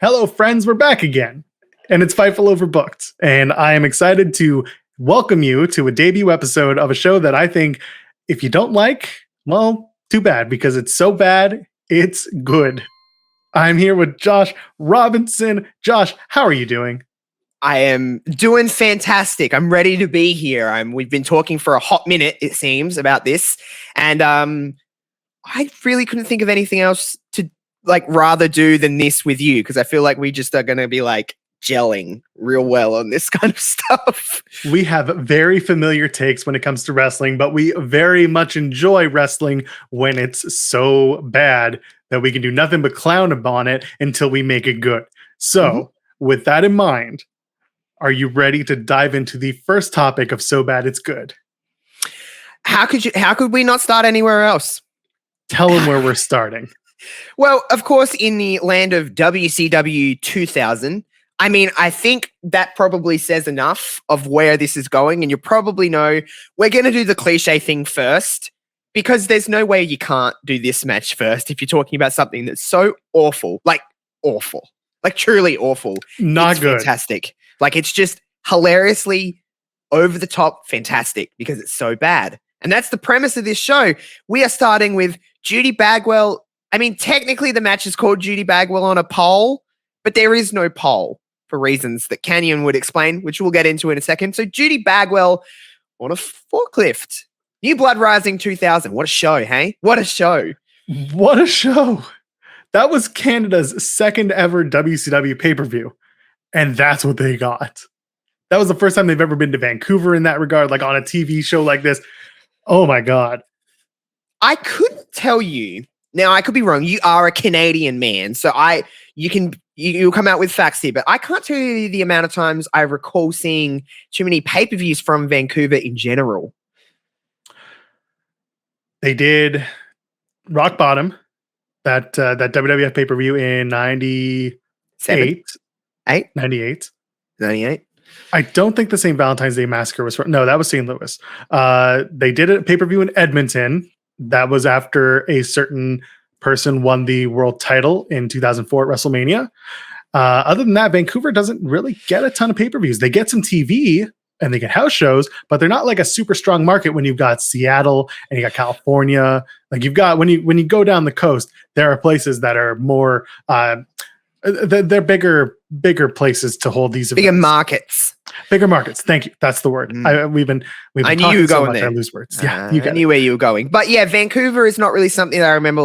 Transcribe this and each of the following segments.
Hello, friends. We're back again, and it's Fightful Overbooked. And I am excited to welcome you to a debut episode of a show that I think, if you don't like, well, too bad, because it's so bad, it's good. I'm here with Josh Robinson. Josh, how are you doing? I am doing fantastic. I'm ready to be here. We've been talking for a hot minute, it seems, about this, and I really couldn't think of anything else to rather do than this with you, because I feel like we just are going to be gelling real well on this kind of stuff. We have very familiar takes when it comes to wrestling, but we very much enjoy wrestling when it's so bad that we can do nothing but clown upon it until we make it good. So, with that in mind, are you ready to dive into the first topic of So Bad It's Good? How could we not start anywhere else? Tell them where we're starting. Well, of course, in the land of WCW 2000, I mean, I think that probably says enough of where this is going. And you probably know we're going to do the cliche thing first, because there's no way you can't do this match first if you're talking about something that's so awful, truly awful. Not good. Fantastic. It's just hilariously over the top fantastic because it's so bad. And that's the premise of this show. We are starting with Judy Bagwell. I mean, technically the match is called Judy Bagwell on a pole, but there is no pole for reasons that Canyon would explain, which we'll get into in a second. So Judy Bagwell on a forklift. New Blood Rising 2000. What a show, hey? What a show. What a show. That was Canada's second ever WCW pay-per-view. And that's what they got. That was the first time they've ever been to Vancouver in that regard, on a TV show like this. Oh my God. I couldn't tell you. Now, I could be wrong. You are a Canadian man, so you'll come out with facts here, but I can't tell you the amount of times I recall seeing too many pay-per-views from Vancouver in general. They did Rock Bottom, that WWF pay-per-view in 98. 98. I don't think the St. Valentine's Day Massacre was no, that was St. Louis. They did a pay-per-view in Edmonton. That was after a certain person won the world title in 2004 at WrestleMania. Other than that, Vancouver doesn't really get a ton of pay-per-views. They get some TV and they get house shows, but they're not a super strong market when you've got Seattle and you got California. You've got when you go down the coast, there are places that are more they're bigger places to hold these events. Bigger markets. Thank you. That's the word. We've been I knew you were going there. I lose words. Yeah, I knew where you were going. But yeah, Vancouver is not really something that I remember.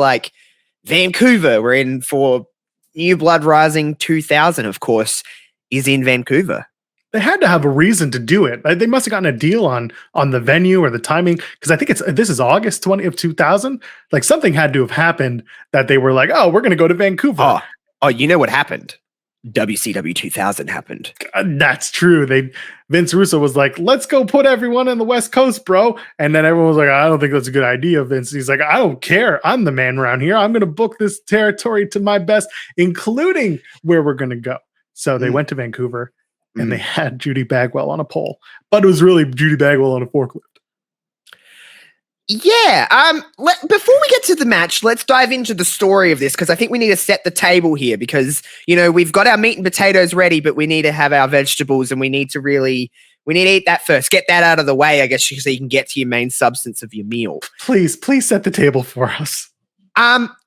Vancouver, we're in for New Blood Rising 2000. Of course, is in Vancouver. They had to have a reason to do it. They must have gotten a deal on the venue or the timing, because I think this is August 20 of 2000. Something had to have happened that they were oh, we're going to go to Vancouver. Oh, you know what happened? WCW 2000 happened. That's true. Vince Russo was let's go put everyone in the West Coast, bro. And then everyone was I don't think that's a good idea, Vince. He's I don't care. I'm the man around here. I'm going to book this territory to my best, including where we're going to go. So they went to Vancouver and they had Judy Bagwell on a pole, but it was really Judy Bagwell on a forklift. Yeah. Before we get to the match, let's dive into the story of this, because I think we need to set the table here, because, we've got our meat and potatoes ready, but we need to have our vegetables, and we need to eat that first. Get that out of the way, I guess, so you can get to your main substance of your meal. Please set the table for us.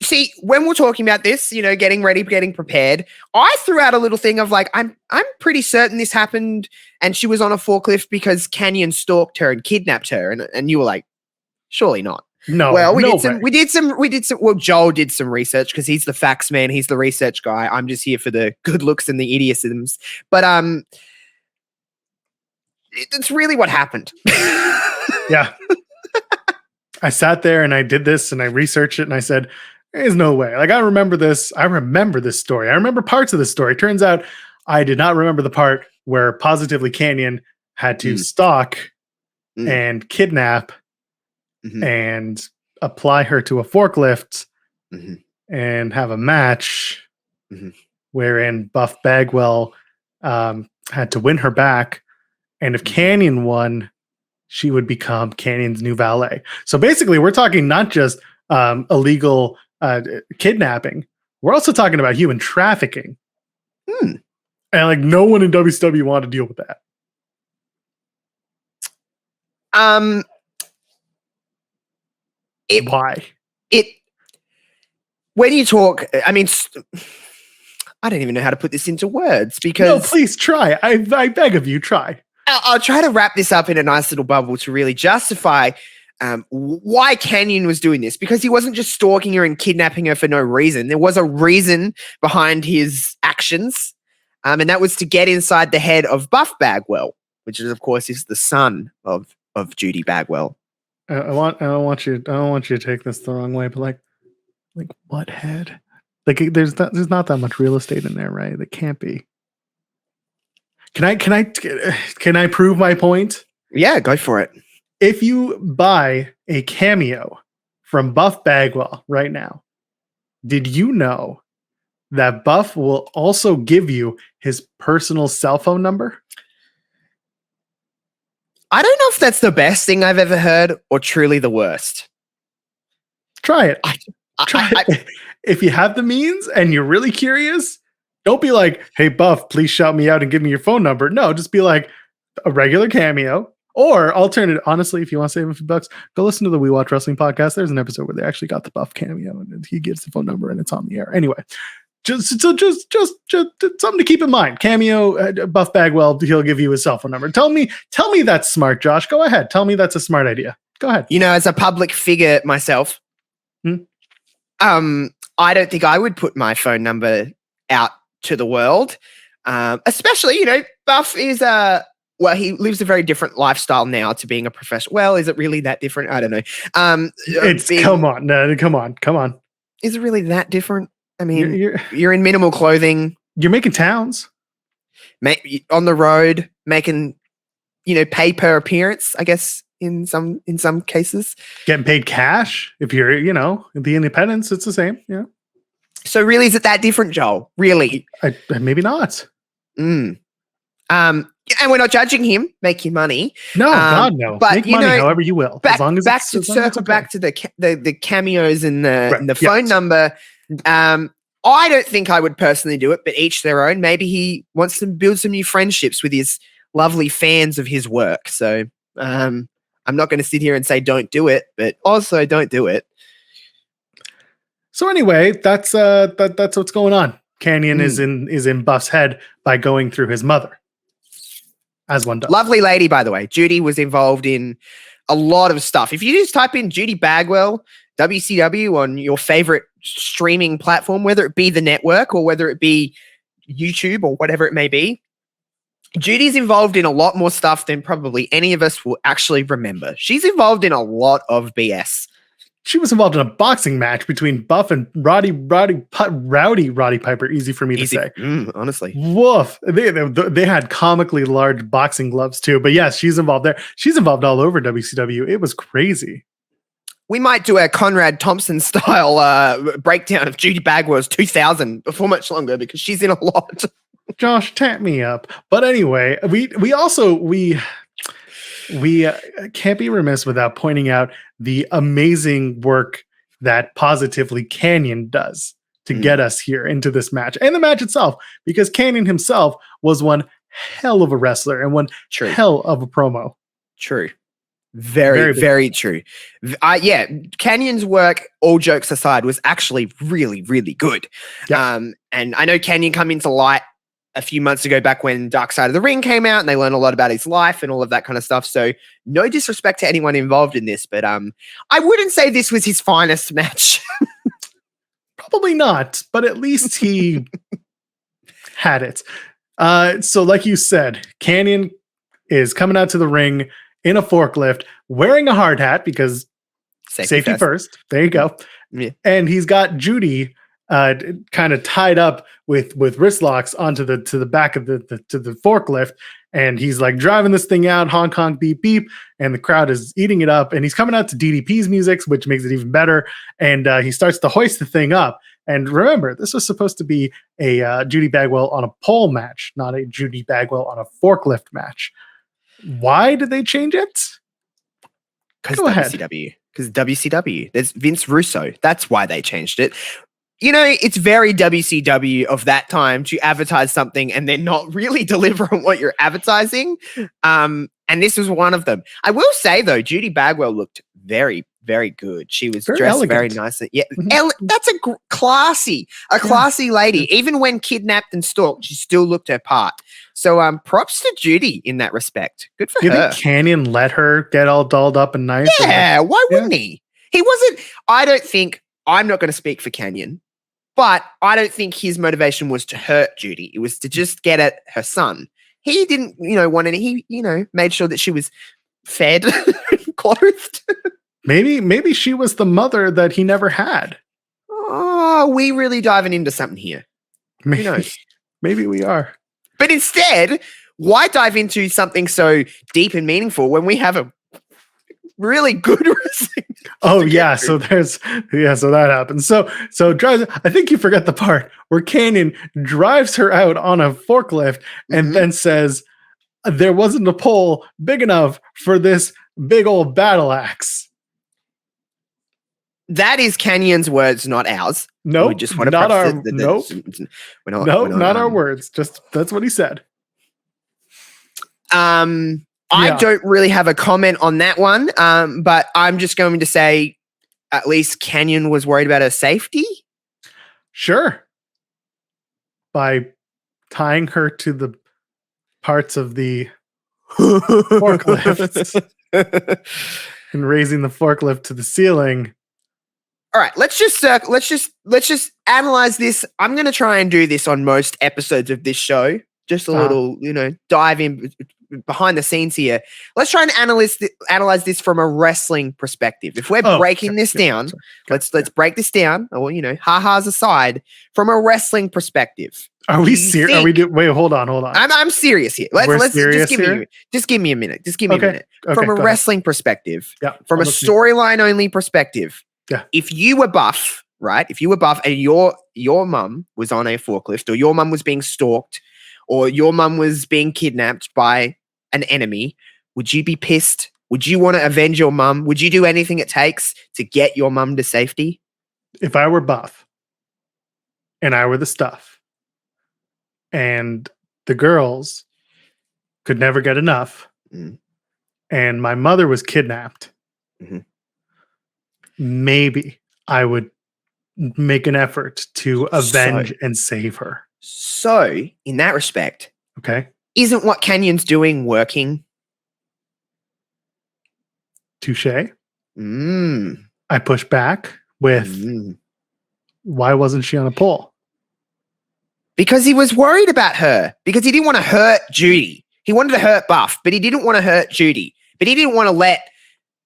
See, when we're talking about this, getting ready, getting prepared, I threw out a little thing of I'm pretty certain this happened and she was on a forklift because Canyon stalked her and kidnapped her. And you were surely not. No. Well, we did some. Well, Joel did some research because he's the facts man. He's the research guy. I'm just here for the good looks and the idiosyms. But it's really what happened. Yeah. I sat there and I did this and I researched it and I said, there's no way. I remember this. I remember this story. I remember parts of the story. Turns out I did not remember the part where positively Canyon had to stalk and kidnap and apply her to a forklift and have a match wherein Buff Bagwell had to win her back. And if Canyon won, she would become Canyon's new valet. So basically, we're talking not just illegal kidnapping. We're also talking about human trafficking. And like no one in WCW wanted to deal with that. Why? When you talk, I mean, I don't even know how to put this into words because. No, please try. I beg of you, try. I'll try to wrap this up in a nice little bubble to really justify why Kanyon was doing this, because he wasn't just stalking her and kidnapping her for no reason. There was a reason behind his actions, and that was to get inside the head of Buff Bagwell, which is, of course, is the son of Judy Bagwell. I don't want you to take this the wrong way, but like what head? Like there's not that much real estate in there, right? It can't be. Can I prove my point? Yeah, go for it. If you buy a cameo from Buff Bagwell right now, did you know that Buff will also give you his personal cell phone number? I don't know if that's the best thing I've ever heard or truly the worst. Try it. Try it. If you have the means and you're really curious, don't be like, hey, Buff, please shout me out and give me your phone number. No, just be like a regular cameo. Or alternative, honestly, if you want to save a few bucks, go listen to the We Watch Wrestling podcast. There's an episode where they actually got the Buff cameo and he gives the phone number and it's on the air. Anyway, just something to keep in mind. Cameo, Buff Bagwell, he'll give you his cell phone number. Tell me that's smart, Josh. Go ahead. Tell me that's a smart idea. Go ahead. You know, as a public figure myself, I don't think I would put my phone number out to the world. Especially, you know, Buff is well, he lives a very different lifestyle now to being a professional. Well, is it really that different? I don't know. Come on. Is it really that different? I mean, you're in minimal clothing. You're making towns. On the road, making, you know, pay per appearance, I guess, in some cases. Getting paid cash. If you're, you know, the independents, it's the same. Yeah. So really, is it that different, Joel? Really? Maybe not. And we're not judging him making money. No, God, no. But make money however you will. Back to the cameos and the phone number. I don't think I would personally do it, but each their own. Maybe he wants to build some new friendships with his lovely fans of his work. So I'm not going to sit here and say don't do it, but also don't do it. So anyway, that's what's going on. Kanyon is in Buff's head by going through his mother. As one does. Lovely lady, by the way. Judy was involved in a lot of stuff. If you just type in Judy Bagwell, WCW on your favorite streaming platform, whether it be the network or whether it be YouTube or whatever it may be, Judy's involved in a lot more stuff than probably any of us will actually remember. She's involved in a lot of BS. She was involved in a boxing match between Buff and Rowdy Piper. Easy for me to say. Honestly. Woof. They had comically large boxing gloves too. But yes, she's involved there. She's involved all over WCW. It was crazy. We might do a Conrad Thompson style breakdown of Judy Bagwell's 2000 before much longer because she's in a lot. Josh, tap me up. But anyway, we can't be remiss without pointing out the amazing work that positively Kanyon does to get us here into this match and the match itself, because Kanyon himself was one hell of a wrestler and one hell of a promo. True. Very true. Kanyon's work, all jokes aside, was actually really, really good. Yeah. And I know Kanyon come into light a few months ago back when Dark Side of the Ring came out and they learned a lot about his life and all of that kind of stuff. So no disrespect to anyone involved in this, but I wouldn't say this was his finest match. Probably not, but at least he had it. So like you said, Kanyon is coming out to the ring in a forklift, wearing a hard hat because safety first. There you go. Yeah. And he's got Judy kind of tied up with wrist locks onto the back of the forklift, and he's like driving this thing out, honk honk beep beep, and the crowd is eating it up, and he's coming out to DDP's music, which makes it even better, and he starts to hoist the thing up. And remember, this was supposed to be a Judy Bagwell on a pole match, not a Judy Bagwell on a forklift match. Why did they change it? Because WCW. Because WCW. There's Vince Russo. That's why they changed it. it's very WCW of that time to advertise something and then not really deliver on what you're advertising. And this was one of them. I will say, though, Judy Bagwell looked very, very good. She was dressed elegant. Very nicely. Yeah, that's a classy lady. Even when kidnapped and stalked, she still looked her part. So props to Judy in that respect. Good for her. Do you think Canyon let her get all dolled up and nice? Yeah, why wouldn't he? He wasn't. I'm not going to speak for Canyon. But I don't think his motivation was to hurt Judy. It was to just get at her son. He didn't, want any. He, made sure that she was fed, clothed. Maybe she was the mother that he never had. Oh, we really diving into something here. Maybe, who knows? Maybe we are. But instead, why dive into something so deep and meaningful when we have a really good wrestling? Oh yeah, so that happens. So drives. I think you forget the part where Canyon drives her out on a forklift and then says, "There wasn't a pole big enough for this big old battle axe." That is Canyon's words, not ours. No, we just want to not our. Not our words. Just that's what he said. I don't really have a comment on that one, but I'm just going to say at least Canyon was worried about her safety. Sure. By tying her to the parts of the forklift and raising the forklift to the ceiling. All right, let's just analyze this. I'm going to try and do this on most episodes of this show. Just a little, dive in behind the scenes here. Let's try and analyze this from a wrestling perspective. If we're breaking this down, let's break this down. Or ha-has aside, from a wrestling perspective. Are we serious? Wait, hold on. I'm serious here. Let's just give me a minute. Just give me a minute. From a wrestling perspective, from a storyline only perspective. Yeah. If you were buff, right? If you were buff and your mum was on a forklift, or your mum was being stalked, or your mum was being kidnapped by an enemy, would you be pissed? Would you want to avenge your mum? Would you do anything it takes to get your mum to safety? If I were buff and I were the stuff and the girls could never get enough and my mother was kidnapped, maybe I would make an effort to avenge and save her. So, in that respect, isn't what Canyon's doing working? Touche. I push back with, why wasn't she on a pole? Because he was worried about her. Because he didn't want to hurt Judy. He wanted to hurt Buff, but he didn't want to hurt Judy. But he didn't want to let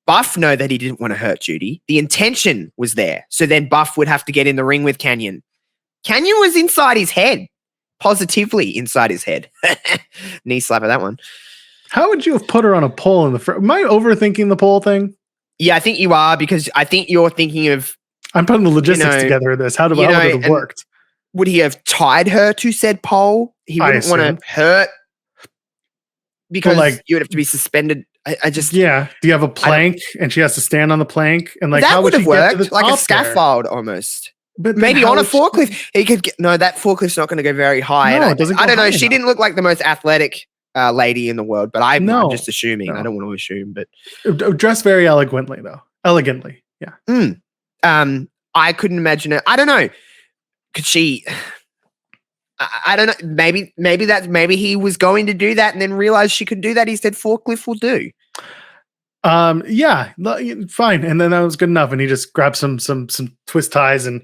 Buff know that he didn't want to hurt Judy. The intention was there. So then Buff would have to get in the ring with Canyon. Canyon was inside his head. Positively inside his head. Knee slap of that one. How would you have put her on a pole in the front? Am I overthinking the pole thing? Yeah, I think you are, because I think you're thinking of... I'm putting the logistics together of this. How would it have worked? Would he have tied her to said pole? He wouldn't want to hurt, because you would have to be suspended. I just... Yeah. Do you have a plank and she has to stand on the plank? And that how would have worked, get to the like a top scaffold there? Almost. But maybe on a forklift. He could get... No, that forklift's not going to go very high. No, it doesn't go I don't know. high She enough. didn't look like the most athletic lady in the world, but I'm just assuming. No. I don't want to assume, but... Dressed very elegantly, though. Elegantly, yeah. I couldn't imagine it. I don't know. Could she... I don't know. Maybe he was going to do that and then realized she could do that. He said forklift will do. Yeah, fine. And then that was good enough. And he just grabbed some twist ties and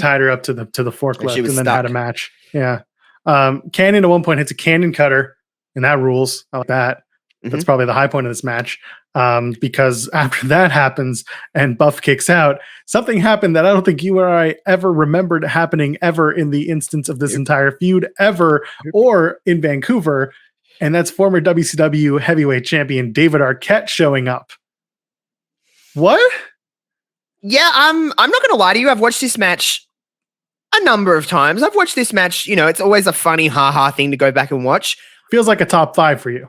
tied her up to the forklift and then had a match. Yeah. Canyon at one point hits a canyon cutter, and that rules. I like that. That's probably the high point of this match. Because after that happens and Buff kicks out, something happened that I don't think you or I ever remembered happening ever in the instance of this entire feud ever, or in Vancouver. And that's former WCW heavyweight champion David Arquette showing up. What? Yeah, I'm not going to lie to you. I've watched this match a number of times. I've watched this match. It's always a funny ha-ha thing to go back and watch. Feels like a top 5 for you.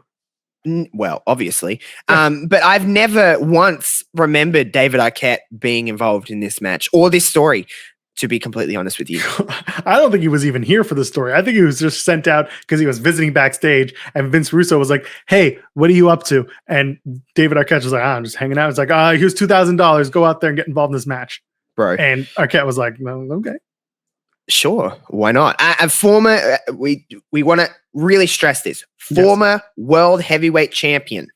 Well, obviously. But I've never once remembered David Arquette being involved in this match or this story. to be completely honest with you. I don't think he was even here for the story. I think he was just sent out because he was visiting backstage, and Vince Russo was like, "Hey, what are you up to?" And David Arquette was like, "I'm just hanging out." It's like, here's $2,000. Go out there and get involved in this match, bro. And Arquette was like, "No, okay, sure, why not?" Former, we want to really stress this. Former world heavyweight champion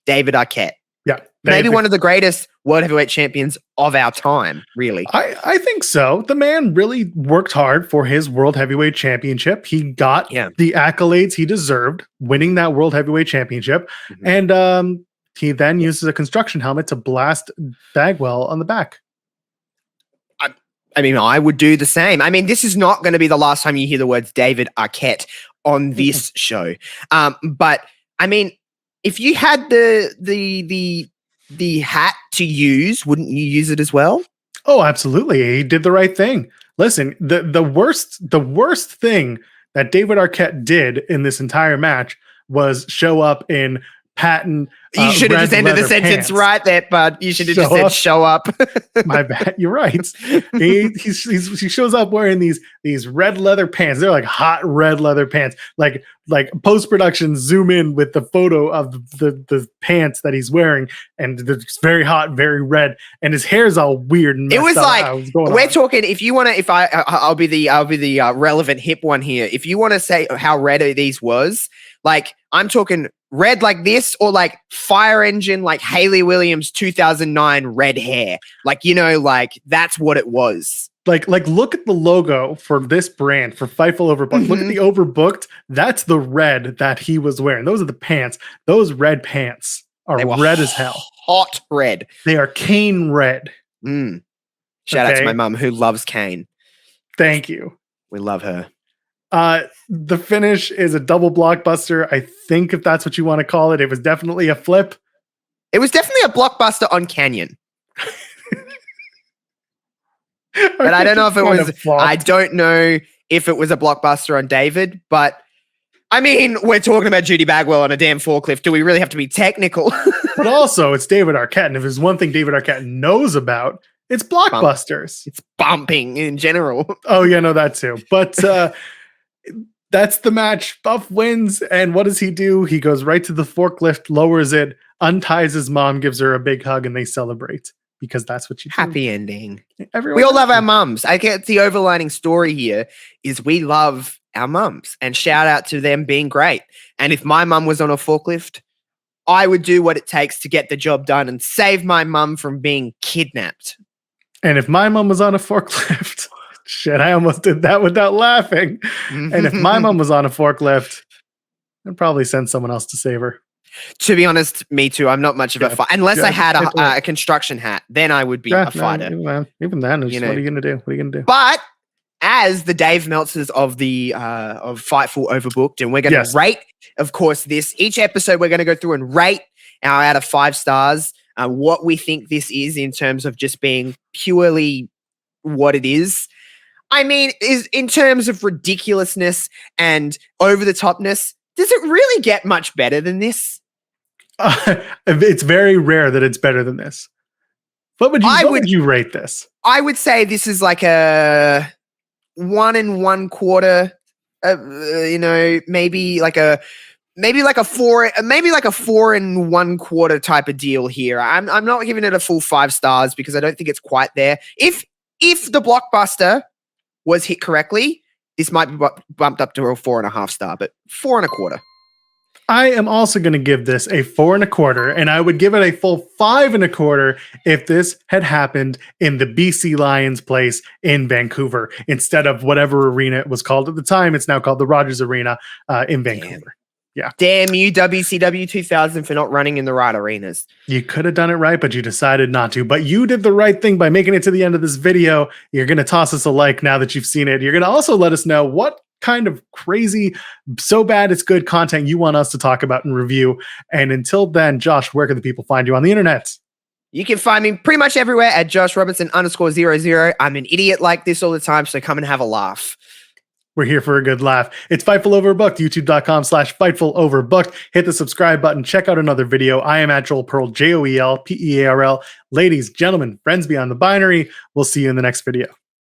David Arquette. Yeah, maybe one of the greatest world heavyweight champions of our time, really. I think so. The man really worked hard for his world heavyweight championship. He got the accolades he deserved, winning that world heavyweight championship. Mm-hmm. And he then uses a construction helmet to blast Bagwell on the back. I mean, I would do the same. I mean, this is not going to be the last time you hear the words David Arquette on this show. But I mean, if you had the hat to use, wouldn't you use it as well? Oh, absolutely. He did the right thing. Listen, the worst thing that David Arquette did in this entire match was show up in patent. You should have just ended the sentence right there, bud. You should have just said "show up." My bad. You're right. He shows up wearing these red leather pants. They're like hot red leather pants. Like post-production zoom in with the photo of the pants that he's wearing, and it's very hot, very red, and his hair's all weird. And it was like we're talking. If you want to, I'll be the relevant hip one here. If you want to say how red these was, like I'm talking red like this, or like fire engine, like Hayley Williams 2009 red hair. Like, like that's what it was. Like look at the logo for this brand, for Fightful Overbooked. Mm-hmm. Look at the Overbooked. That's the red that he was wearing. Those are the pants. Those red pants are red as hell. Hot red. They are Kane red. Shout out to my mom who loves Kane. Thank you. We love her. The finish is a double blockbuster. I think if that's what you want to call it, it was definitely a flip. It was definitely a blockbuster on Canyon. But I don't know if it was, I don't know if it was a blockbuster on David, but I mean, we're talking about Judy Bagwell on a damn forklift. Do we really have to be technical? But also it's David Arquette. And if there's one thing David Arquette knows about, it's blockbusters. It's bumping in general. Oh yeah, no, that too. But, that's the match. Buff wins. And what does he do? He goes right to the forklift, lowers it, unties his mom, gives her a big hug, and they celebrate because that's what you do. Happy ending. We all love our mums. I guess the overlining story here is we love our mums, and shout out to them being great. And if my mum was on a forklift, I would do what it takes to get the job done and save my mum from being kidnapped. And if my mum was on a forklift, shit, I almost did that without laughing. And if my mom was on a forklift, I'd probably send someone else to save her. To be honest, me too. I'm not much of a fighter. Unless I had a construction hat, then I would be a fighter. No, even then, what are you going to do? What are you going to do? But as the Dave Meltzers of the of Fightful Overbooked, and we're going to rate, of course, this. Each episode, we're going to go through and rate our out of 5 stars, what we think this is in terms of just being purely what it is. I mean, is in terms of ridiculousness and over the topness, does it really get much better than this? It's very rare that it's better than this. What would you rate this? I would say this is like a 1 1/4. Maybe like a 4, maybe like a 4 1/4 type of deal here. I'm not giving it a full 5 stars because I don't think it's quite there. If the blockbuster was hit correctly, this might be bumped up to a 4.5 star, but 4 1/4. I am also going to give this a 4 1/4, and I would give it a full 5 1/4 if this had happened in the BC Lions place in Vancouver instead of whatever arena it was called at the time. It's now called the Rogers Arena in Vancouver. Yeah. Damn you, WCW 2000, for not running in the right arenas. You could have done it right, but you decided not to. But you did the right thing by making it to the end of this video. You're going to toss us a like now that you've seen it. You're going to also let us know what kind of crazy, so bad it's good content you want us to talk about and review. And until then, Josh, where can the people find you on the internet? You can find me pretty much everywhere at JoshRobinson_00. I'm an idiot like this all the time, so come and have a laugh. We're here for a good laugh. It's Fightful Overbooked, youtube.com/Fightful Overbooked. Hit the subscribe button. Check out another video. I am at Joel Pearl, JoelPearl. Ladies, gentlemen, friends beyond the binary. We'll see you in the next video.